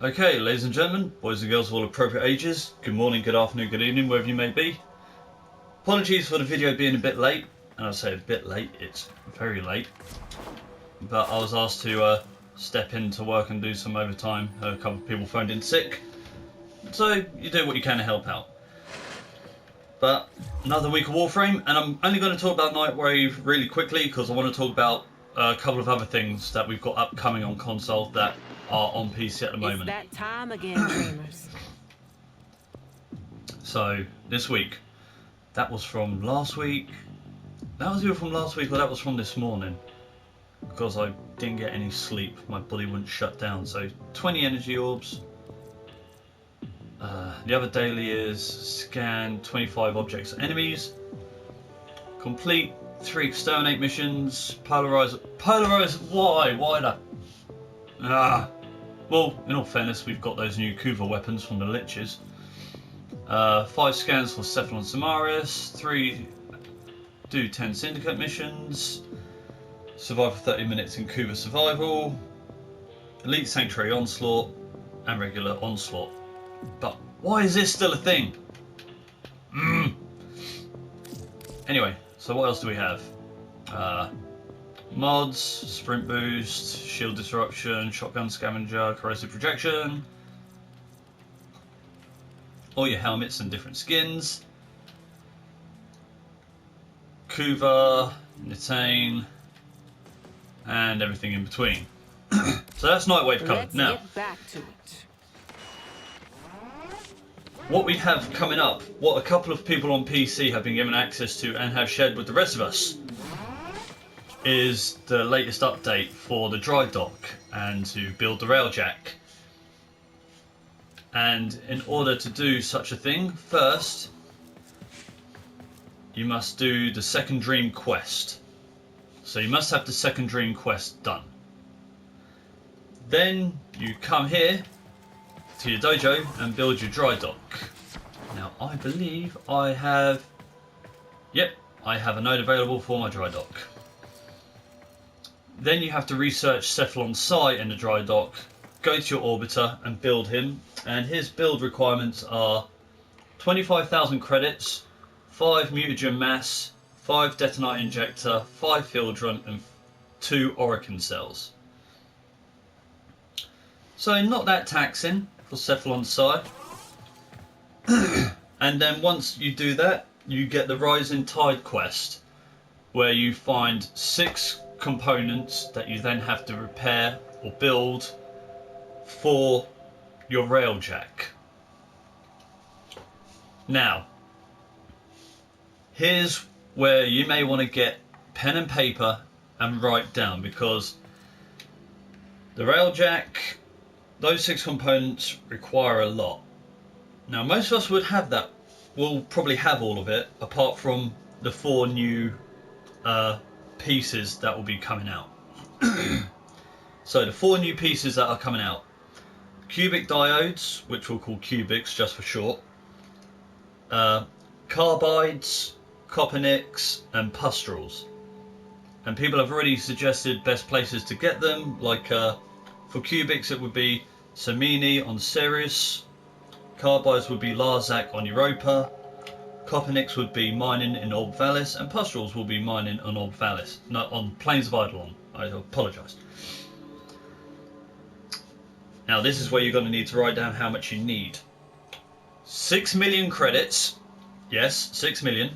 Okay, ladies and gentlemen, boys and girls of all appropriate ages, good morning, good afternoon, good evening, wherever you may be. Apologies for the video being a bit late, and I say a bit late, it's very late. But I was asked to step into work and do some overtime. A couple of people phoned in sick, so you do what you can to help out. But another week of Warframe, and I'm only going to talk about Nightwave really quickly because I want to talk about a couple of other things that we've got upcoming on console that are on PC at the moment. It's that time again, dreamers. So this week, that was from last week. That was either from last week or that was from this morning, because I didn't get any sleep. My body wouldn't shut down. So 20 energy orbs. The other daily is scan 25 objects and enemies. Complete 3 exterminate missions. Polarize. Why the? Well, in all fairness, we've got those new Kuva weapons from the Liches. 5 scans for Cephalon Samaris. 3 do 10 syndicate missions. Survive for 30 minutes in Kuva survival. Elite Sanctuary Onslaught and regular Onslaught. But why is this still a thing? Anyway, so what else do we have? Mods, sprint boost, shield disruption, shotgun scavenger, corrosive projection. All your helmets and different skins. Kuva, Nitane, and everything in between. So that's Nightwave covered. Now, Get back to it. what we have coming up, what a couple of people on PC have been given access to and have shared with the rest of us, is the latest update for the dry dock and to build the railjack. And in order to do such a thing, first you must do the second dream quest. So you must have the second dream quest done. Then you come here to your dojo and build your dry dock. Now I believe I have a node available for my dry dock. Then you have to research Cephalon's site in the dry dock, go to your orbiter and build him, and his build requirements are 25,000 credits, 5 mutagen mass, 5 detonite injector, 5 field run and 2 orokin cells. So not that taxing for Cephalon's side. And then once you do that, you get the Rising Tide quest, where you find 6 components that you then have to repair or build for your railjack. Now, here's where you may want to get pen and paper and write down, because the railjack, those 6 components require a lot. Now most of us would have that, will probably have all of it, apart from the 4 new pieces that will be coming out. So the 4 new pieces that are coming out: cubic diodes, which we'll call cubics just for short, carbides, coppernicks and pustrels. And people have already suggested best places to get them, like for cubics it would be Samini on Ceres, carbides would be Larzak on Europa, coppernicks would be mining in Orb Valis, and pustrels will be mining on Orb Valis, not on Plains of Eidolon. I apologise. Now this is where you're going to need to write down how much you need. 6 million credits, yes, 6 million,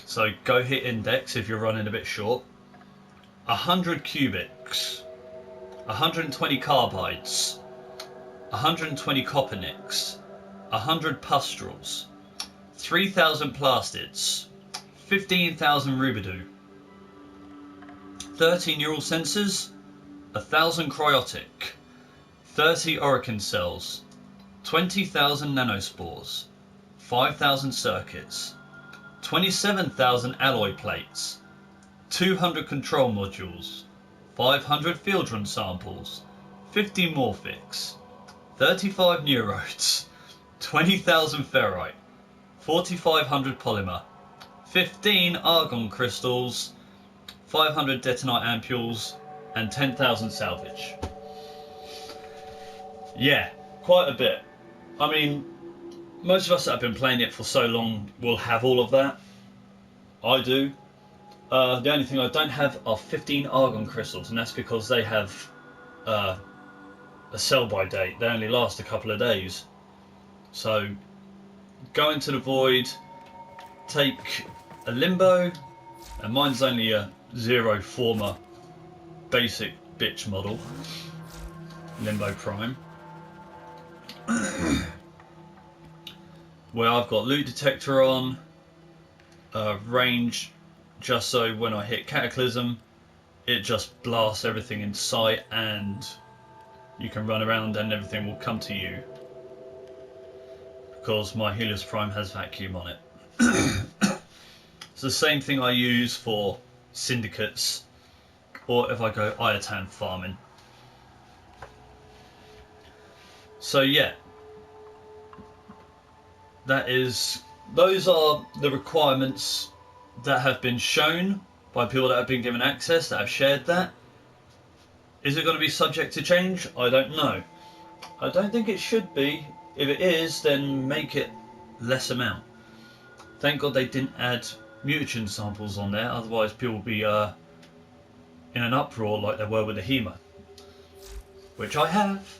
so go hit index if you're running a bit short. 100 cubics, 120 carbides, 120 coppernicks, 100 pustrels, 3,000 plastids, 15,000 rubidoux, 30 neural sensors, 1,000 cryotic, 30 orokin cells, 20,000 nanospores, 5,000 circuits, 27,000 alloy plates, 200 control modules, 500 field run samples, 50 morphics, 35 neurodes, 20,000 ferrite, 4,500 polymer, 15 argon crystals, 500 detonite ampules, and 10,000 salvage. Yeah, quite a bit. I mean, most of us that have been playing it for so long will have all of that. I do. The only thing I don't have are 15 argon crystals, and that's because they have a sell-by date. They only last a couple of days. So, go into the void, take a limbo, and mine's only a 0 former basic bitch model, Limbo Prime, where I've got loot detector on, range, just so when I hit Cataclysm it just blasts everything in sight and you can run around and everything will come to you, because my Helios Prime has vacuum on it. It's the same thing I use for syndicates or if I go Iatan farming. So yeah, those are the requirements that have been shown by people that have been given access, that have shared that. Is it going to be subject to change? I don't know. I don't think it should be. If it is, then make it less amount. Thank God they didn't add mutagen samples on there, otherwise people would be in an uproar like they were with the HEMA. Which I have.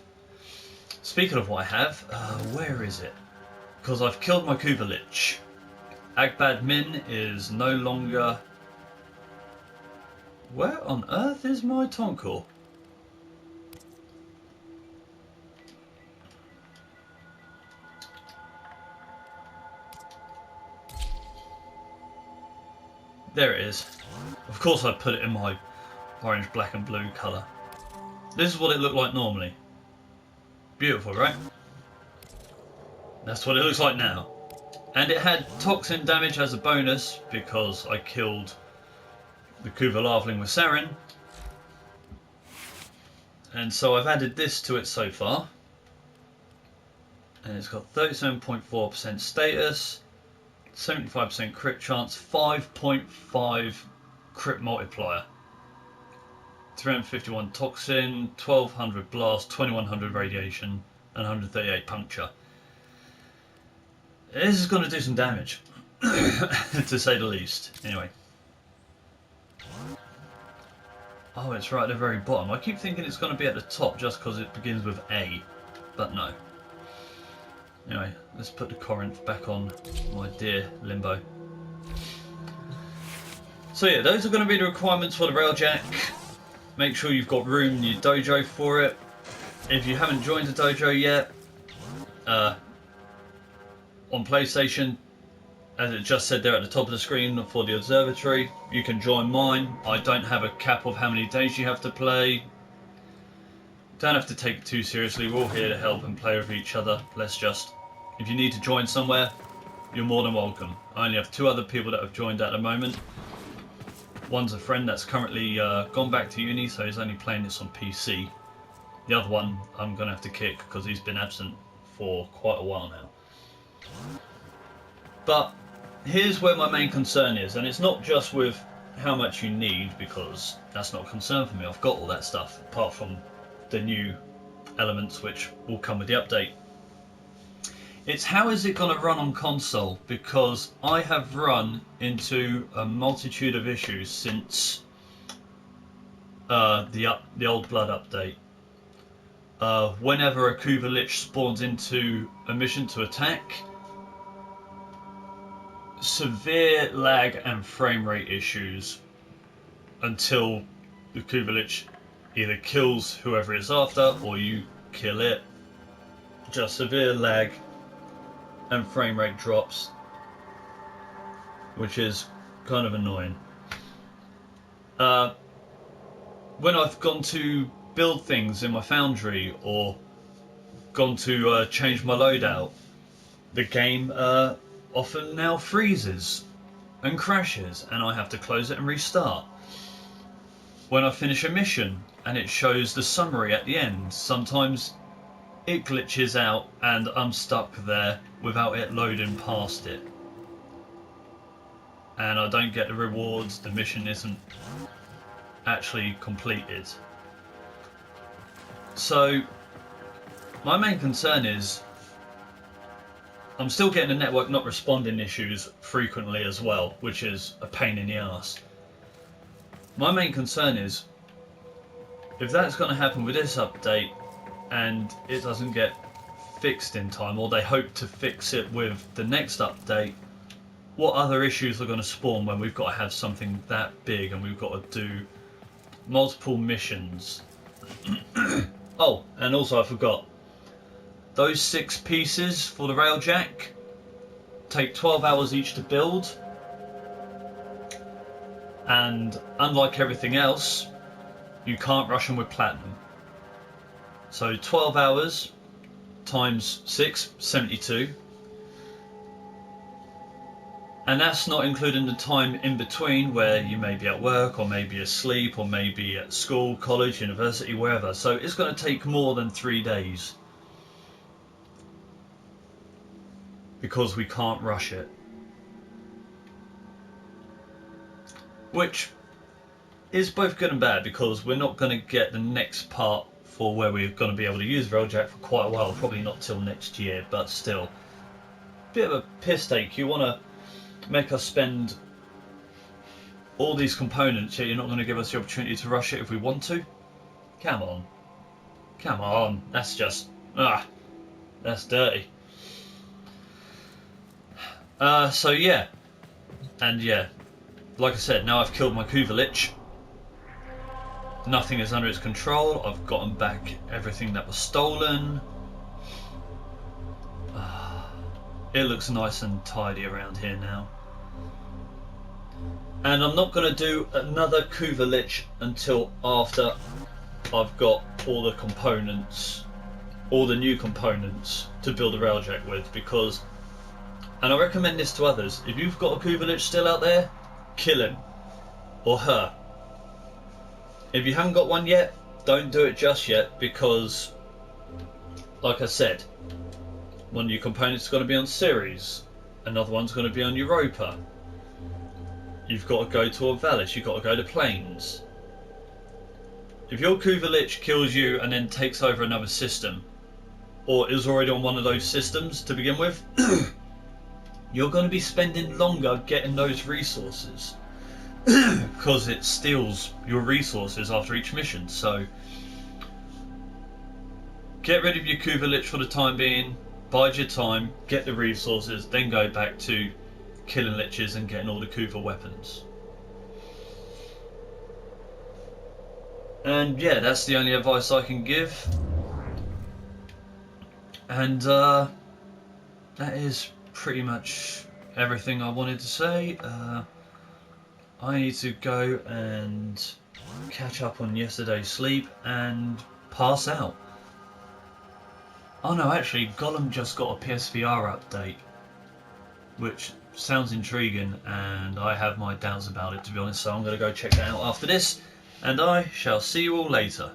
Speaking of what I have, where is it? Because I've killed my Kuvalich. Agbad Min is no longer... Where on earth is my Tonko? There it is. Of course I put it in my orange, black and blue colour. This is what it looked like normally. Beautiful, right? That's what it looks like now. And it had toxin damage as a bonus because I killed the Kuva Larveling with Sarin. And so I've added this to it so far. And it's got 37.4% status, 75% crit chance, 5.5 crit multiplier, 351 toxin, 1200 blast, 2100 radiation, and 138 puncture. This is going to do some damage, to say the least. Anyway. Oh, it's right at the very bottom. I keep thinking it's going to be at the top just because it begins with A, but no. Anyway, let's put the Corinth back on my dear Limbo. So yeah, those are going to be the requirements for the Railjack. Make sure you've got room in your dojo for it. If you haven't joined the dojo yet, on PlayStation, as it just said there at the top of the screen for the observatory, you can join mine. I don't have a cap of how many days you have to play. Don't have to take it too seriously. We're all here to help and play with each other. If you need to join somewhere, you're more than welcome. I only have 2 other people that have joined at the moment. One's a friend that's currently gone back to uni, so he's only playing this on PC. The other one I'm going to have to kick because he's been absent for quite a while now. But here's where my main concern is, and it's not just with how much you need, because that's not a concern for me. I've got all that stuff, apart from the new elements which will come with the update. It's how is it going to run on console, because I have run into a multitude of issues since the Old Blood update. Whenever a Kuvalich spawns into a mission to attack, severe lag and frame rate issues until the Kuvalich either kills whoever it's after or you kill it. Just severe lag and frame rate drops, which is kind of annoying. When I've gone to build things in my foundry or gone to change my loadout, the game often now freezes and crashes and I have to close it and restart. When I finish a mission and it shows the summary at the end, sometimes it glitches out and I'm stuck there without it loading past it. And I don't get the rewards, the mission isn't actually completed. So My main concern is I'm still getting the network not responding issues frequently as well, which is a pain in the arse. My main concern is if that's going to happen with this update and it doesn't get fixed in time, or they hope to fix it with the next update, what other issues are going to spawn when we've got to have something that big and we've got to do multiple missions? Oh, and also I forgot, those 6 pieces for the railjack take 12 hours each to build, and unlike everything else, you can't rush them with platinum. So 12 hours times 6, 72. And that's not including the time in between where you may be at work, or maybe asleep, or maybe at school, college, university, wherever. So it's going to take more than 3 days. Because we can't rush it. Which is both good and bad, because we're not going to get the next part for where we're going to be able to use Railjack for quite a while. Probably not till next year, but still. Bit of a piss take. You want to make us spend all these components, yet you're not going to give us the opportunity to rush it if we want to? Come on. Come on. That's just... that's dirty. So yeah. And yeah. Like I said, now I've killed my Kuvalich. Nothing is under its control. I've gotten back everything that was stolen. It looks nice and tidy around here now. And I'm not going to do another Kuvalich until after I've got all the components, all the new components to build a railjack with, because, and I recommend this to others, if you've got a Kuvalich still out there, kill him or her. If you haven't got one yet, don't do it just yet, because like I said, one of your components is going to be on Ceres, another one's going to be on Europa. You've got to go to Orvalis, you've got to go to Plains. If your Kuvalich kills you and then takes over another system, or is already on one of those systems to begin with, you're going to be spending longer getting those resources. Because it steals your resources after each mission. So get rid of your Kuvalich for the time being, bide your time, get the resources, then go back to killing liches and getting all the Kuva weapons. And yeah, that's the only advice I can give. And that is pretty much everything I wanted to say. I need to go and catch up on yesterday's sleep and pass out. Oh no, actually, Gollum just got a PSVR update, which sounds intriguing, and I have my doubts about it, to be honest, so I'm going to go check that out after this, and I shall see you all later.